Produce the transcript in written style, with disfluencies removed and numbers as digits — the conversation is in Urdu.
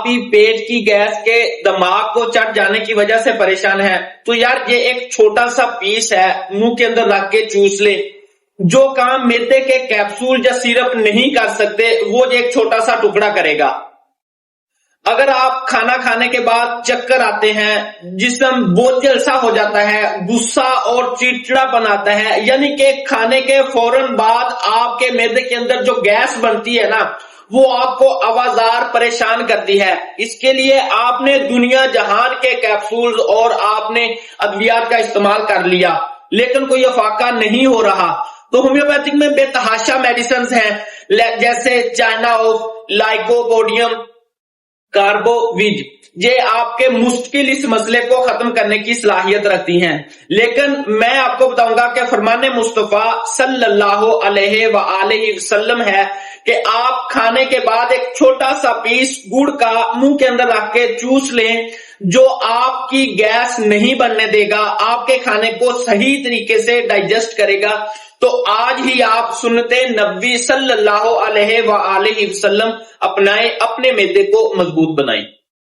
بھی پیٹ کی گیس کے دماغ کو چڑھ جانے کی وجہ سے پریشان ہیں تو یار یہ ایک چھوٹا سا پیس ہے، منہ کے اندر رکھ کے چوس لے۔ جو کام میدے کے کیپسول یا سیرپ نہیں کر سکتے وہ ایک چھوٹا سا ٹکڑا کرے گا۔ اگر آپ کھانا کھانے کے بعد چکر آتے ہیں، جسم بوجھل سا ہو جاتا ہے، غصہ اور چڑچڑا پن آتا ہے، یعنی کہ کھانے کے فوراً بعد آپ کے معدے کے اندر جو گیس بنتی ہے نا وہ آپ کو آوازار پریشان کرتی ہے، اس کے لیے آپ نے دنیا جہان کے کیپسول اور آپ نے ادویات کا استعمال کر لیا لیکن کوئی افاقہ نہیں ہو رہا، تو ہومیوپیتھک میں بے تحاشا میڈیسنز ہیں جیسے چائنا آف، لائکوپوڈیم، کاربوویج، یہ آپ کے مستقل اس مسئلے کو ختم کرنے کی صلاحیت رکھتی ہیں۔ لیکن میں آپ کو بتاؤں گا کہ فرمان مصطفیٰ صلی اللہ علیہ وآلہ وسلم ہے کہ آپ کھانے کے بعد ایک چھوٹا سا پیس گڑ کا منہ کے اندر رکھ کے چوس لیں، جو آپ کی گیس نہیں بننے دے گا، آپ کے کھانے کو صحیح طریقے سے ڈائجسٹ کرے گا۔ تو آج ہی آپ سنت نبوی صلی اللہ علیہ وآلہ وسلم اپنائیں، اپنے معدے کو مضبوط بنائیں۔